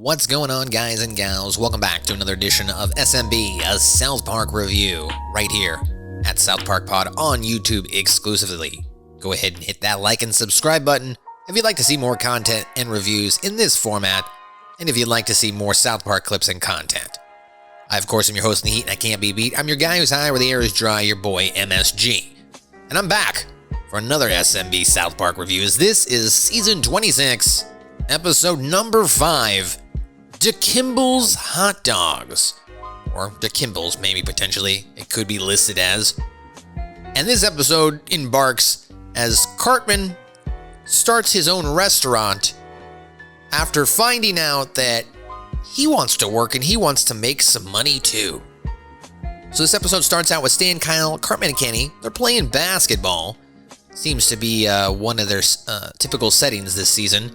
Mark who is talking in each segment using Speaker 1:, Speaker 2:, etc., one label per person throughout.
Speaker 1: What's going on, guys and gals? Welcome back to another edition of SMB, a South Park review, right here at SouthParkPod on YouTube exclusively. Go ahead and hit that like and subscribe button if you'd like to see more content and reviews in this format, and if you'd like to see more South Park clips and content. I, of course, am your host in the heat, and I can't be beat. I'm your guy who's high where the air is dry, your boy MSG. And I'm back for another SMB South Park reviews. This is Season 26, Episode number 5, DIkNBaus Hot Dogs. Or DIkNBaus, maybe potentially it could be listed as. And this episode embarks as Cartman starts his own restaurant after finding out that he wants to work and he wants to make some money too. So this episode starts out with Stan, Kyle, Cartman, and Kenny. They're playing basketball. Seems to be one of their typical settings this season.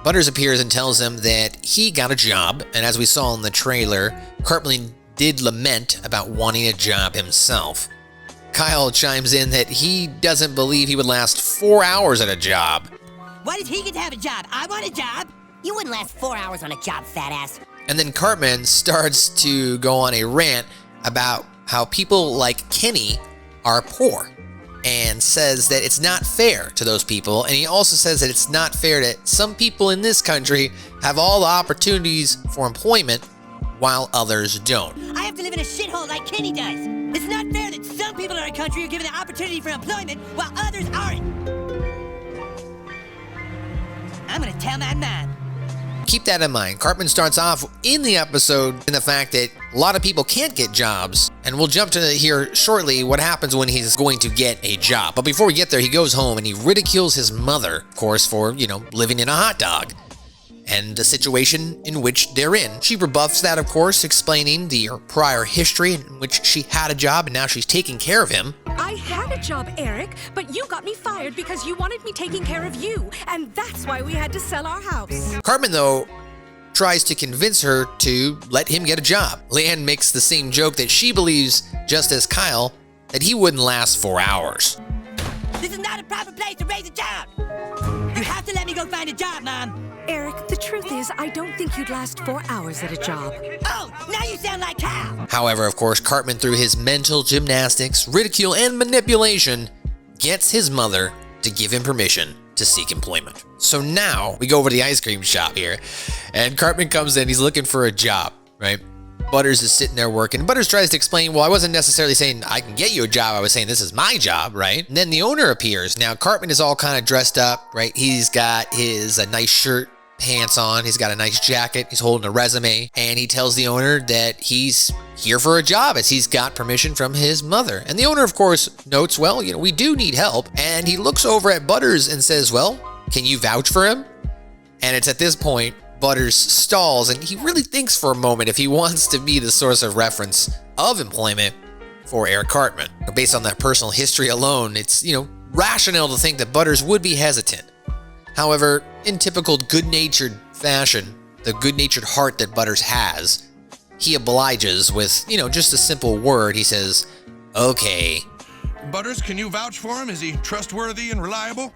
Speaker 1: Butters appears and tells them that he got a job, and as we saw in the trailer, Cartman did lament about wanting a job himself. Kyle chimes in that he doesn't believe he would last 4 hours at a job.
Speaker 2: Why did he get to have a job? I want a job. You wouldn't last 4 hours on a job, fat ass.
Speaker 1: And then Cartman starts to go on a rant about how people like Kenny are poor, and says that it's not fair to those people. And he also says that it's not fair that some people in this country have all the opportunities for employment while others don't.
Speaker 2: I have to live in a shithole like Kenny does. It's not fair that some people in our country are given the opportunity for employment while others aren't. I'm gonna tell my mom.
Speaker 1: Keep that in mind. Cartman starts off in the episode in the fact that a lot of people can't get jobs, and we'll jump to here shortly what happens when he's going to get a job. But before we get there, he goes home and he ridicules his mother, of course, for, living in a hot dog and the situation in which they're in. She rebuffs that, of course, explaining the prior history in which she had a job and now she's taking care of him.
Speaker 3: I had a job, Eric, but you got me fired because you wanted me taking care of you, and that's why we had to sell our house.
Speaker 1: Cartman, though, tries to convince her to let him get a job. Leanne makes the same joke that she believes, just as Kyle, that he wouldn't last 4 hours.
Speaker 2: This is not a proper place to raise a child. You have to let me go find a job, Mom.
Speaker 3: Eric, the truth is, I don't think you'd last 4 hours at a job.
Speaker 2: Oh, now you sound like Kyle.
Speaker 1: However, of course, Cartman, through his mental gymnastics, ridicule, and manipulation, gets his mother to give him permission to seek employment. So now we go over to the ice cream shop here, and Cartman comes in. He's looking for a job, right? Butters is sitting there working. Butters tries to explain, well, I wasn't necessarily saying I can get you a job. I was saying this is my job, right? And then the owner appears. Now, Cartman is all kind of dressed up, right? He's got his nice shirt, pants on. He's got a nice jacket. He's holding a resume, and he tells the owner that he's here for a job as he's got permission from his mother. And the owner, of course, notes, well, we do need help. And he looks over at Butters and says, well, can you vouch for him? And it's at this point Butters stalls, and he really thinks for a moment if he wants to be the source of reference of employment for Eric Cartman. Based on that personal history alone, it's, rational to think that Butters would be hesitant. However, in typical good-natured fashion, the good-natured heart that Butters has, he obliges with, just a simple word. He says, okay.
Speaker 4: Butters, can you vouch for him? Is he trustworthy and reliable?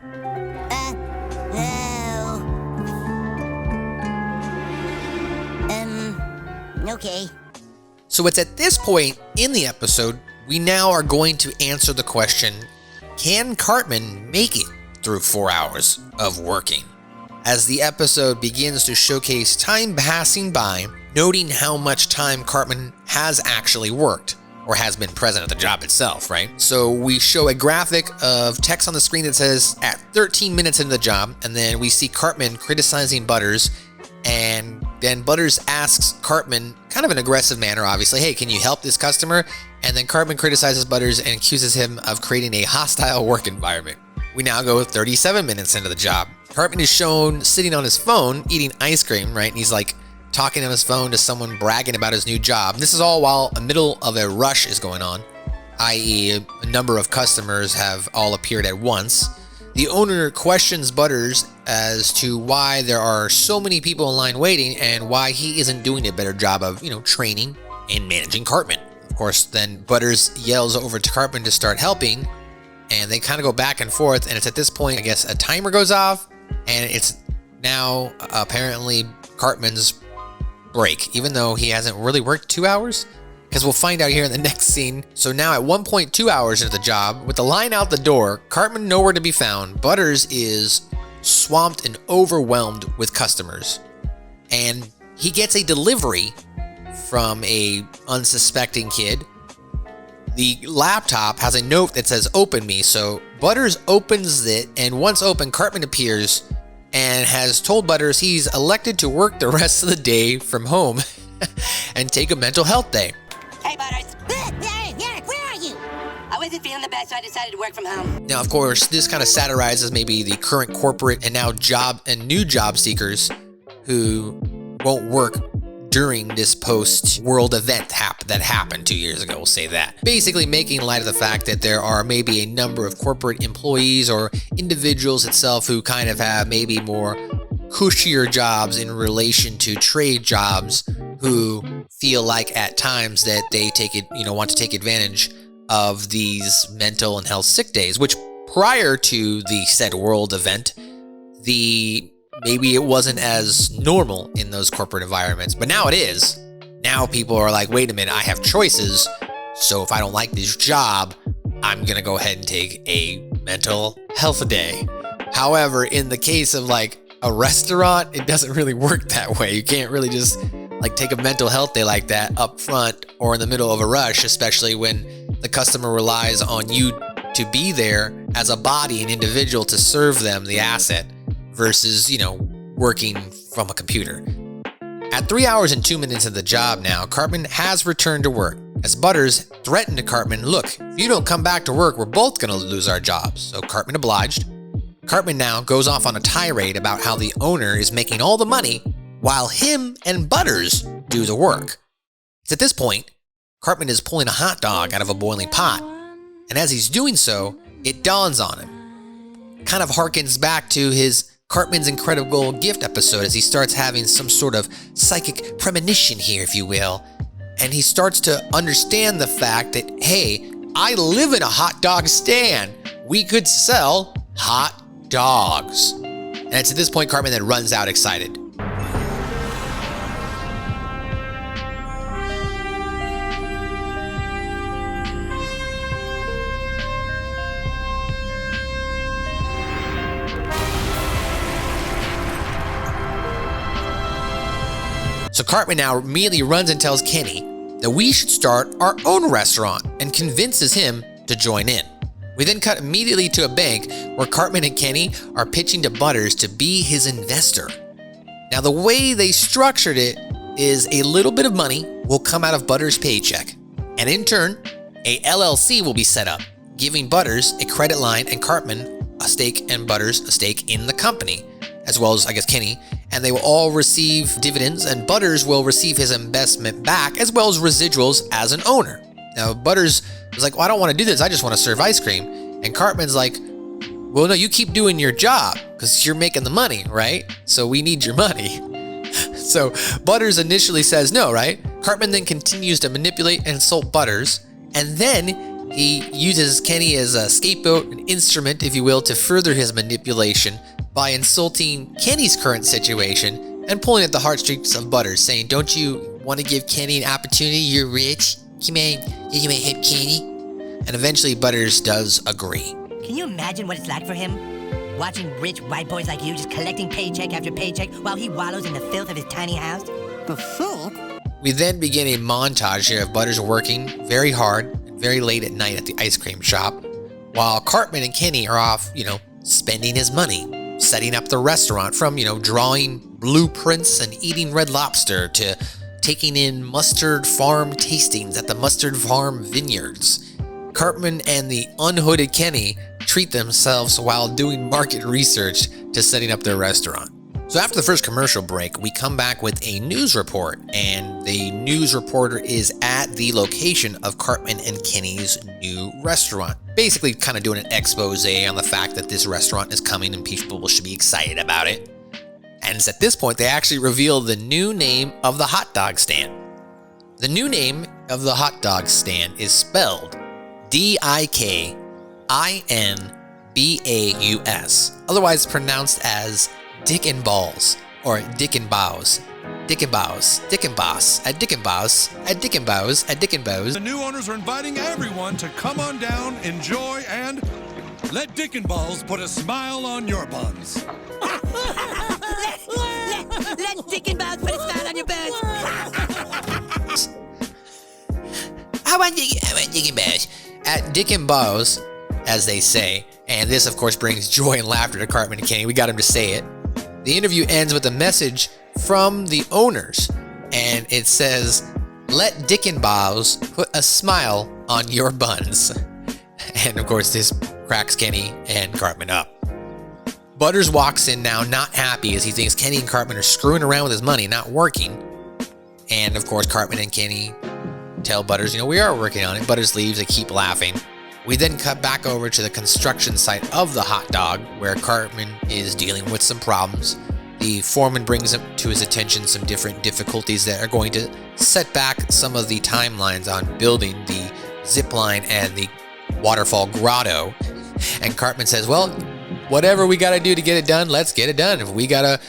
Speaker 2: Okay.
Speaker 1: So it's at this point in the episode, we now are going to answer the question, can Cartman make it through 4 hours of working? As the episode begins to showcase time passing by, noting how much time Cartman has actually worked, or has been present at the job itself, right? So we show a graphic of text on the screen that says at 13 minutes into the job, and then we see Cartman criticizing Butters, and then Butters asks Cartman, kind of an aggressive manner, obviously, hey, can you help this customer? And then Cartman criticizes Butters and accuses him of creating a hostile work environment. We now go 37 minutes into the job. Cartman is shown sitting on his phone, eating ice cream, right? And he's like talking on his phone to someone bragging about his new job. This is all while the middle of a rush is going on, i.e. a number of customers have all appeared at once. The owner questions Butters as to why there are so many people in line waiting and why he isn't doing a better job of, training and managing Cartman. Of course, then Butters yells over to Cartman to start helping, and they kind of go back and forth, and it's at this point, I guess, a timer goes off, and it's now apparently Cartman's break, even though he hasn't really worked 2 hours? Because we'll find out here in the next scene. So now at 1.2 hours into the job, with the line out the door, Cartman nowhere to be found, Butters is swamped and overwhelmed with customers. And he gets a delivery from a unsuspecting kid. The laptop has a note that says, "Open me." So Butters opens it, and once open, Cartman appears and has told Butters he's elected to work the rest of the day from home and take a mental health day.
Speaker 2: Hey, Butters. Eric, where are you? I wasn't feeling the best, so I decided to work from home.
Speaker 1: Now, of course, this kind of satirizes maybe the current corporate and now new job seekers who won't work during this post-world event that happened 2 years ago, we'll say that. Basically making light of the fact that there are maybe a number of corporate employees or individuals itself who kind of have maybe more cushier jobs in relation to trade jobs, who feel like at times that they want to take advantage of these mental and health sick days, which prior to the said world event, maybe it wasn't as normal in those corporate environments, but now it is. Now people are like, wait a minute, I have choices. So if I don't like this job, I'm going to go ahead and take a mental health day. However, in the case of like a restaurant, it doesn't really work that way. You can't really just like take a mental health day like that up front or in the middle of a rush, especially when the customer relies on you to be there as a body, an individual, to serve them the asset versus, working from a computer. At 3 hours and 2 minutes of the job now, Cartman has returned to work, as Butters threatened to Cartman, "Look, if you don't come back to work, we're both going to lose our jobs." So Cartman obliged. Cartman now goes off on a tirade about how the owner is making all the money while him and Butters do the work. It's at this point, Cartman is pulling a hot dog out of a boiling pot, and as he's doing so, it dawns on him. Kind of harkens back to his Cartman's Incredible Gift episode, as he starts having some sort of psychic premonition here, if you will, and he starts to understand the fact that, hey, I live in a hot dog stand. We could sell hot dogs. And it's at this point Cartman then runs out excited. So Cartman now immediately runs and tells Kenny that we should start our own restaurant and convinces him to join in. We then cut immediately to a bank where Cartman and Kenny are pitching to Butters to be his investor. Now the way they structured it is a little bit of money will come out of Butters' paycheck, and in turn, a LLC will be set up, giving Butters a credit line and Cartman a stake and Butters a stake in the company, as well as, I guess, Kenny, and they will all receive dividends, and Butters will receive his investment back, as well as residuals as an owner. Now, Butters was like, well, I don't want to do this. I just want to serve ice cream. And Cartman's like, well, no, you keep doing your job because you're making the money, right? So we need your money. So Butters initially says no, right? Cartman then continues to manipulate and insult Butters, and then he uses Kenny as a scapegoat, an instrument, if you will, to further his manipulation by insulting Kenny's current situation and pulling at the heartstrings of Butters, saying, don't you want to give Kenny an opportunity? You're rich. Come on, you might help Kenny. And eventually Butters does agree.
Speaker 2: Can you imagine what it's like for him? Watching rich white boys like you just collecting paycheck after paycheck while he wallows in the filth of his tiny house? The filth?
Speaker 1: We then begin a montage here of Butters working very hard and very late at night at the ice cream shop, while Cartman and Kenny are off, spending his money, setting up the restaurant, from, drawing blueprints and eating Red Lobster to taking in Mustard Farm tastings at the Mustard Farm vineyards. Cartman and the unhooded Kenny treat themselves while doing market research to setting up their restaurant. So after the first commercial break, we come back with a news report, and the news reporter is at the location of Cartman and Kenny's new restaurant. Basically kind of doing an expose on the fact that this restaurant is coming and people should be excited about it. And it's at this point they actually reveal the new name of the hot dog stand. The new name of the hot dog stand is spelled DIkNBaus, otherwise pronounced as DIkNBaus or DIkNBaus. DIkNBaus, DIkNBaus.
Speaker 4: The new owners are inviting everyone to come on down, enjoy, and let DIkNBaus put a smile on your buns.
Speaker 2: Let DIkNBaus put a smile on your buns.
Speaker 1: I want DIkNBaus. At DIkNBaus, as they say, and this of course brings joy and laughter to Cartman and Kenny. We got him to say it. The interview ends with a message from the owners, and it says, "Let DIkNBaus put a smile on your buns." And of course this cracks Kenny and Cartman up. Butters walks in now not happy as he thinks Kenny and Cartman are screwing around with his money, not working. And of course Cartman and Kenny tell Butters, we are working on it. Butters leaves, they keep laughing. We then cut back over to the construction site of the hot dog where Cartman is dealing with some problems. The foreman brings up to his attention some different difficulties that are going to set back some of the timelines on building the zip line and the waterfall grotto. And Cartman says, well, whatever we got to do to get it done, let's get it done. If we got to,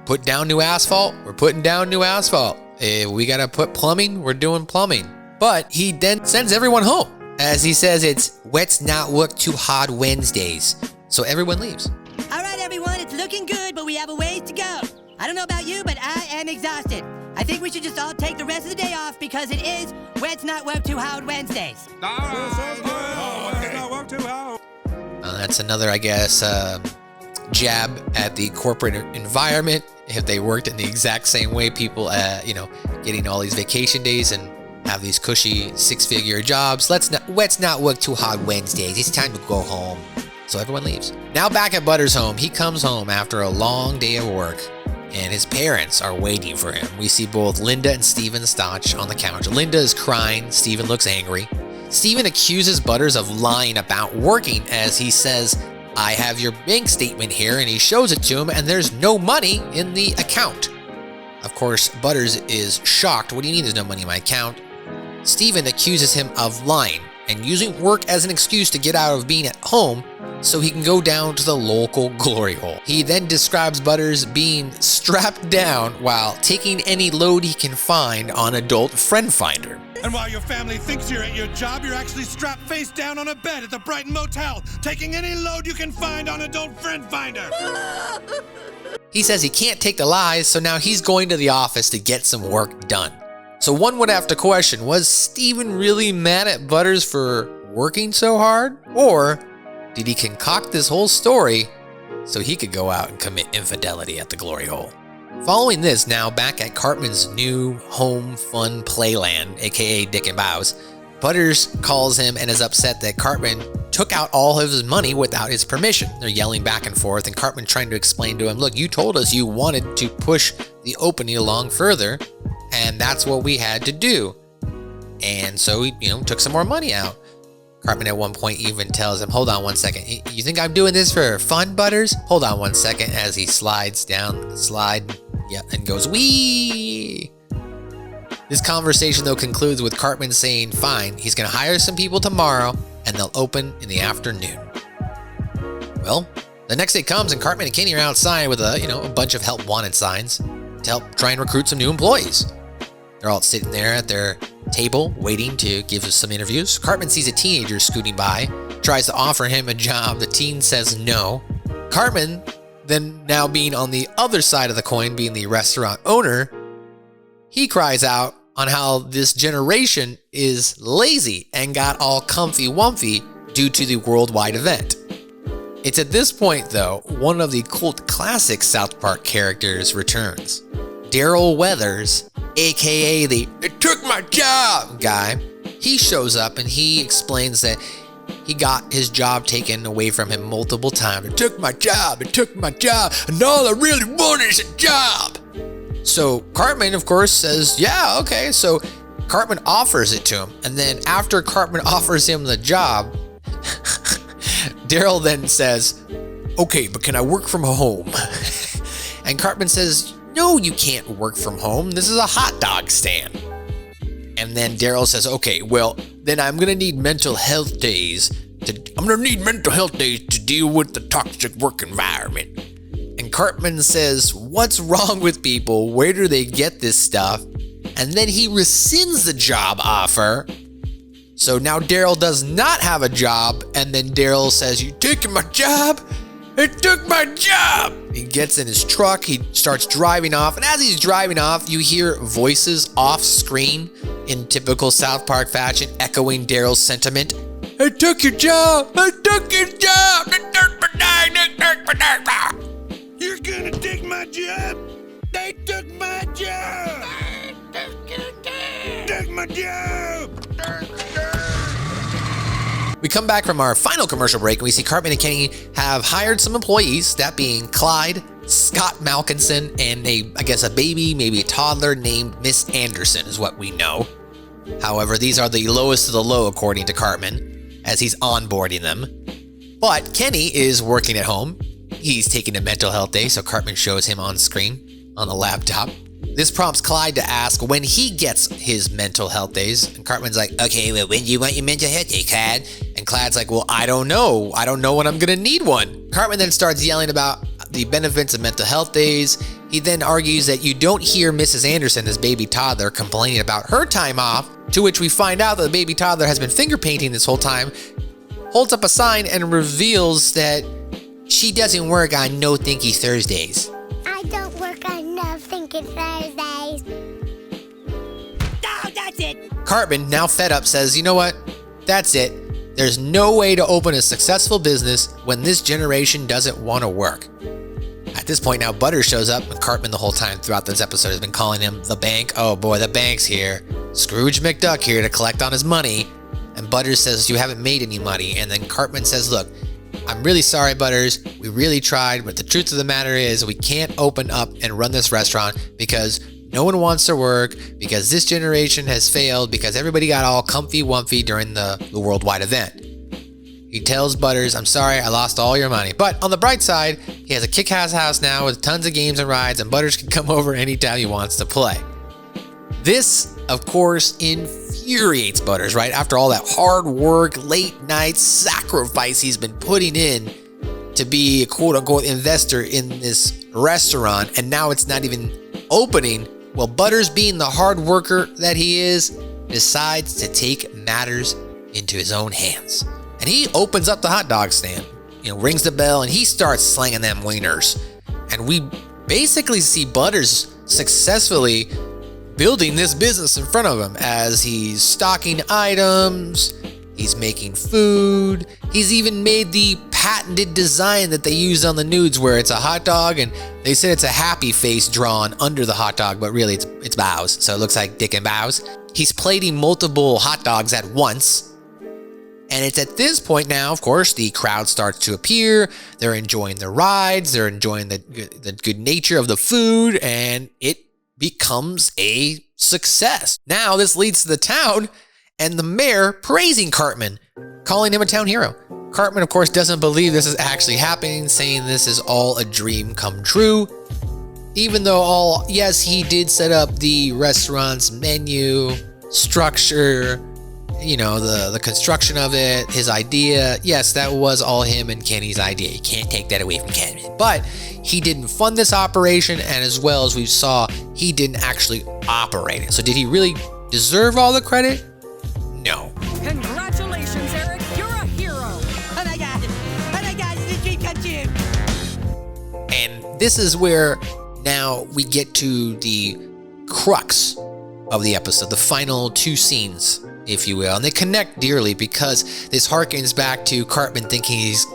Speaker 1: put down new asphalt, we're putting down new asphalt. If we got to put plumbing, we're doing plumbing. But he then sends everyone home. As he says, it's "Let's not work too hard Wednesdays." So everyone leaves.
Speaker 2: All right, everyone, it's looking good, but we have a ways to go. I don't know about you, but I am exhausted. I think we should just all take the rest of the day off because it is Let's Not Work Too Hard Wednesdays.
Speaker 1: That's another, I guess, jab at the corporate environment. If they worked in the exact same way, people, getting all these vacation days and have these cushy six-figure jobs. Let's not work too hard Wednesdays. It's time to go home. So everyone leaves. Now back at Butters' home, he comes home after a long day of work, and his parents are waiting for him. We see both Linda and Steven Stotch on the couch. Linda is crying. Steven looks angry. Steven accuses Butters of lying about working as he says, "I have your bank statement here," and he shows it to him, and there's no money in the account. Of course, Butters is shocked. What do you mean there's no money in my account? Steven accuses him of lying and using work as an excuse to get out of being at home so he can go down to the local glory hole. He then describes Butters being strapped down while taking any load he can find on Adult Friend Finder.
Speaker 4: And while your family thinks you're at your job, you're actually strapped face down on a bed at the Brighton Motel, taking any load you can find on Adult Friend Finder.
Speaker 1: He says he can't take the lies, so now he's going to the office to get some work done. So one would have to question, was Steven really mad at Butters for working so hard? Or did he concoct this whole story so he could go out and commit infidelity at the glory hole? Following this, now back at Cartman's new home fun playland, aka DIkNBaus, Butters calls him and is upset that Cartman took out all of his money without his permission. They're yelling back and forth, and Cartman trying to explain to him, look, you told us you wanted to push the opening along further, and that's what we had to do. And so he, took some more money out. Cartman at one point even tells him, hold on one second. You think I'm doing this for fun, Butters? Hold on one second, as he slides down the slide, and goes, wee! This conversation, though, concludes with Cartman saying, fine, he's going to hire some people tomorrow, and they'll open in the afternoon. Well, the next day comes, and Cartman and Kenny are outside with a bunch of help wanted signs to help try and recruit some new employees. They're all sitting there at their table waiting to give us some interviews. Cartman sees a teenager scooting by, tries to offer him a job. The teen says no. Cartman, then now being on the other side of the coin, being the restaurant owner, he cries out on how this generation is lazy and got all comfy-wumpy due to the worldwide event. It's at this point, though, one of the cult classic South Park characters returns. Daryl Weathers, aka the "it took my job" guy. He shows up and he explains that he got his job taken away from him multiple times. It took my job, and all I really want is a job. So Cartman, of course, says, yeah, okay. So Cartman offers it to him. And then after Cartman offers him the job, Daryl then says, okay, but can I work from home? And Cartman says, no, you can't work from home. This is a hot dog stand. And then Daryl says, okay, well, then I'm going to need mental health days to deal with the toxic work environment. And Cartman says, what's wrong with people? Where do they get this stuff? And then he rescinds the job offer. So now Daryl does not have a job. And then Daryl says, you taking my job? It took my job. He gets in his truck. He starts driving off. And as he's driving off, you hear voices off screen in typical South Park fashion, echoing Daryl's sentiment. I took your job. I took your job.
Speaker 4: You're gonna take my job? They took my job. Took my job.
Speaker 1: We come back from our final commercial break and we see Cartman and Kenny have hired some employees, that being Clyde, Scott Malkinson, and a baby, maybe a toddler named Miss Anderson is what we know. However, these are the lowest of the low according to Cartman as he's onboarding them. But Kenny is working at home. He's taking a mental health day, so Cartman shows him on screen on the laptop. This prompts Clyde to ask when he gets his mental health days. And Cartman's like, okay, well, when do you want your mental health day, Clyde? And Clyde's like, well, I don't know. I don't know when I'm going to need one. Cartman then starts yelling about the benefits of mental health days. He then argues that you don't hear Mrs. Anderson, this baby toddler, complaining about her time off, to which we find out that the baby toddler has been finger painting this whole time, holds up a sign and reveals that she doesn't work on No Thinky Thursdays.
Speaker 5: I don't work on No Thinky Thursdays.
Speaker 2: Oh, that's it.
Speaker 1: Cartman, now fed up, says, you know what? That's it. There's no way to open a successful business when this generation doesn't want to work. At this point now, Butters shows up, and Cartman the whole time throughout this episode has been calling him the bank. Oh boy, the bank's here. Scrooge McDuck here to collect on his money. And Butters says, you haven't made any money. And then Cartman says, look, I'm really sorry, Butters. We really tried, but the truth of the matter is we can't open up and run this restaurant because no one wants to work, because this generation has failed, because everybody got all comfy-wumpy during the worldwide event. He tells Butters, I'm sorry, I lost all your money. But on the bright side, he has a kick-ass house now with tons of games and rides, and Butters can come over anytime he wants to play. This, of course, infuriates Butters, right? After all that hard work, late night sacrifice he's been putting in to be a quote-unquote investor in this restaurant, and now it's not even opening. Well, Butters, being the hard worker that he is, decides to take matters into his own hands. And he opens up the hot dog stand, rings the bell, and he starts slinging them wieners. And we basically see Butters successfully building this business in front of him as he's stocking items, he's making food, he's even made the patented design that they use on the nudes where it's a hot dog and they said it's a happy face drawn under the hot dog, but really it's Baus, so it looks like DIkNBaus. He's plating multiple hot dogs at once. And it's at this point now, of course, the crowd starts to appear. They're enjoying the rides. They're enjoying the good nature of the food. And it becomes a success. Now this leads to the town and the mayor praising Cartman, calling him a town hero. Cartman, of course, doesn't believe this is actually happening, saying this is all a dream come true. Even though yes, he did set up the restaurant's menu, structure, the construction of it, his idea. Yes, that was all him and Kenny's idea. You can't take that away from Kenny. But he didn't fund this operation, and as well as we saw, he didn't actually operate it. So did he really deserve all the credit? No.
Speaker 3: Congratulations, Eric. You're a hero.
Speaker 2: Oh my God. It's a dream come true.
Speaker 1: And this is where now we get to the crux of the episode, the final two scenes, if you will. And they connect dearly because this harkens back to Cartman thinking he's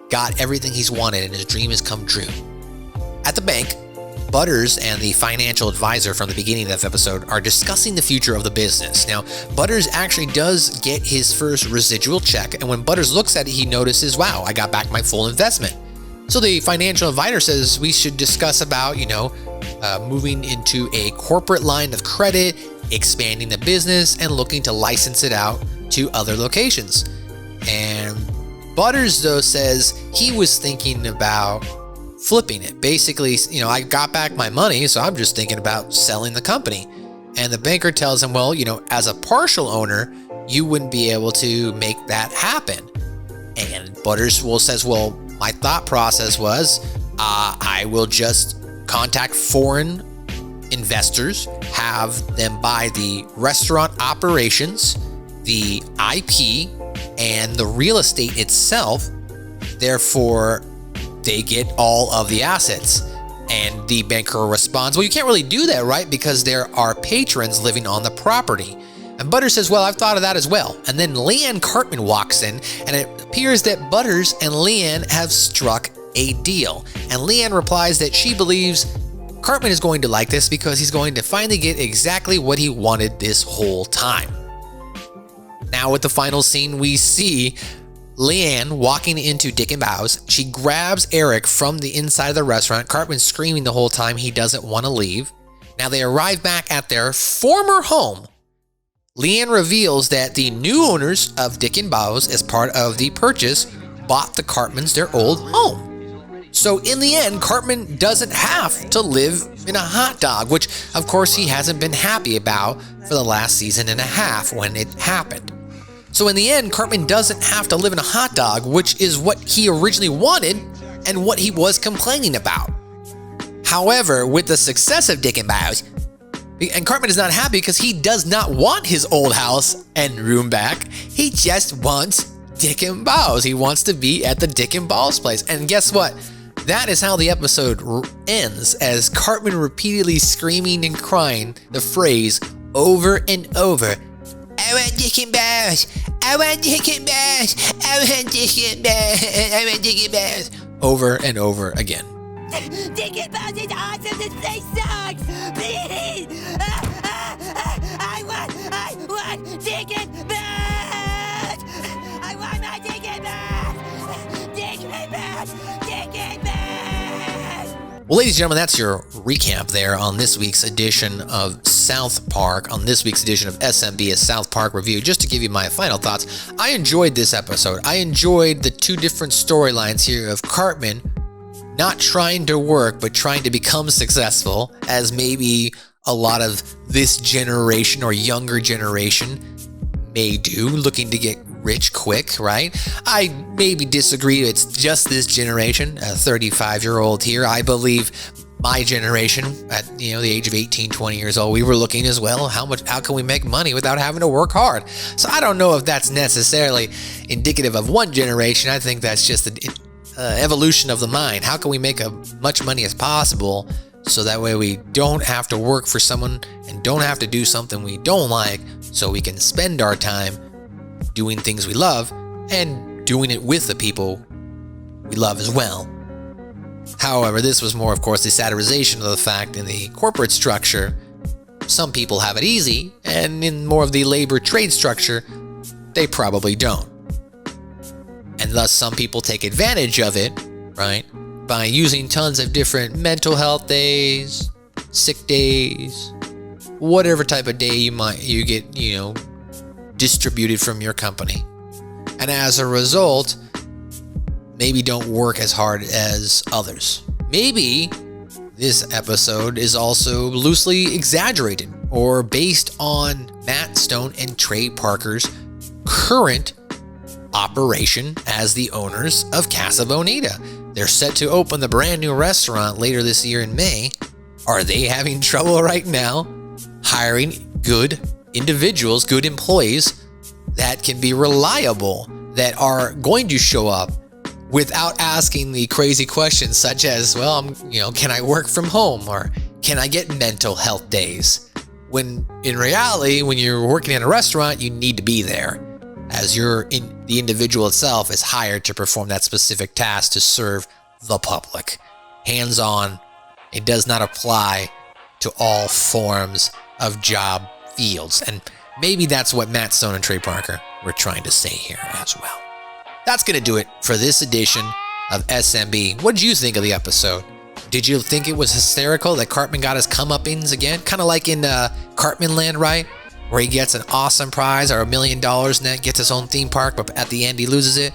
Speaker 1: got everything he's wanted and his dream has come true. At the bank, Butters and the financial advisor from the beginning of the episode are discussing the future of the business. Now, Butters actually does get his first residual check, and when Butters looks at it, he notices, wow, I got back my full investment. So the financial advisor says we should discuss about, moving into a corporate line of credit, expanding the business, and looking to license it out to other locations. And Butters, though, says he was thinking about flipping it. Basically, I got back my money, so I'm just thinking about selling the company. And the banker tells him, well, as a partial owner, you wouldn't be able to make that happen. And Butters says, well, my thought process was I will just contact foreign investors, have them buy the restaurant operations, the IP, and the real estate itself. Therefore, they get all of the assets. And the banker responds, well, you can't really do that, right? Because there are patrons living on the property. And Butters says, well, I've thought of that as well. And then Leanne Cartman walks in, and it appears that Butters and Leanne have struck a deal. And Leanne replies that she believes Cartman is going to like this because he's going to finally get exactly what he wanted this whole time. Now with the final scene, we see Leanne walking into DIkNBaus. She grabs Eric from the inside of the restaurant. Cartman's screaming the whole time he doesn't want to leave. Now they arrive back at their former home. Leanne reveals that the new owners of DIkNBaus, as part of the purchase, bought the Cartmans their old home. So in the end, Cartman doesn't have to live in a hot dog, which of course he hasn't been happy about for the last season and a half when it happened. So in the end, Cartman doesn't have to live in a hot dog, which is what he originally wanted and what he was complaining about. However, with the success of DIkNBaus, and Cartman is not happy because he does not want his old house and room back. He just wants DIkNBaus. He wants to be at the DIkNBaus place. And guess what? That is how the episode ends, as Cartman repeatedly screaming and crying the phrase over and over. I want DIkNBaus. I want DIkNBaus. I want DIkNBaus. I want DIkNBaus. Over and over again.
Speaker 2: DIkNBaus is awesome. This place sucks. Please. I want DIkNBaus. I want my DIkNBaus. DIkNBaus.
Speaker 1: Well, ladies and gentlemen, that's your recap there on this week's edition of South Park, on this week's edition of SMB, a South Park review. Just to give you my final thoughts, I enjoyed this episode. I enjoyed the two different storylines here of Cartman not trying to work, but trying to become successful, as maybe a lot of this generation or younger generation may do, looking to get rich quick, right? I maybe disagree. It's just this generation, a 35-year-old here. I believe my generation at the age of 18, 20 years old, we were looking as well. How can we make money without having to work hard? So I don't know if that's necessarily indicative of one generation. I think that's just the evolution of the mind. How can we make as much money as possible so that way we don't have to work for someone and don't have to do something we don't like, so we can spend our time doing things we love and doing it with the people we love as well. However, this was more, of course, the satirization of the fact in the corporate structure, some people have it easy, and in more of the labor trade structure, they probably don't. And thus some people take advantage of it, right, by using tons of different mental health days, sick days, whatever type of day you get, distributed from your company. And as a result, maybe don't work as hard as others. Maybe this episode is also loosely exaggerated or based on Matt Stone and Trey Parker's current operation as the owners of Casa Bonita. They're set to open the brand new restaurant later this year in May. Are they having trouble right now hiring good individuals, good employees that can be reliable, that are going to show up without asking the crazy questions such as, well, can I work from home, or can I get mental health days? When in reality, when you're working in a restaurant, you need to be there, as the individual itself is hired to perform that specific task to serve the public. Hands-on, it does not apply to all forms of job fields. And maybe that's what Matt Stone and Trey Parker were trying to say here as well. That's going to do it for this edition of SMB. What did you think of the episode? Did you think it was hysterical that Cartman got his comeuppance again? Kind of like in Cartman Land, right? Where he gets an awesome prize or $1 million and then gets his own theme park, but at the end he loses it.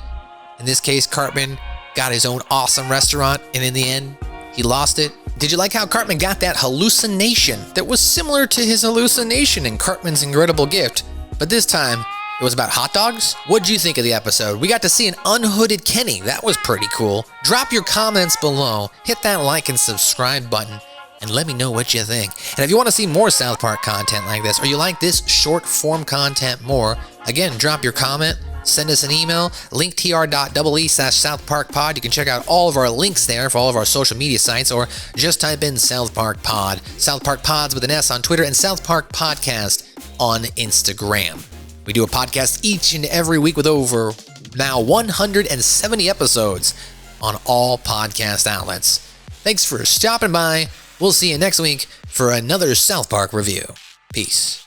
Speaker 1: In this case, Cartman got his own awesome restaurant, and in the end, he lost it. Did you like how Cartman got that hallucination that was similar to his hallucination in Cartman's Incredible Gift, but this time it It was about hot dogs? What'd you think of the episode? We got to see an unhooded Kenny. That was pretty cool. Drop your comments below, hit that like and subscribe button, and let me know what you think. And if you want to see more South Park content like this, or you like this short form content more, again, drop your comment, send us an email, linktr.ee/SouthParkPod. You can check out all of our links there for all of our social media sites, or just type in South Park Pod. South Park Pods with an S on Twitter, and South Park Podcast on Instagram. We do a podcast each and every week with over now 170 episodes on all podcast outlets. Thanks for stopping by. We'll see you next week for another South Park review. Peace.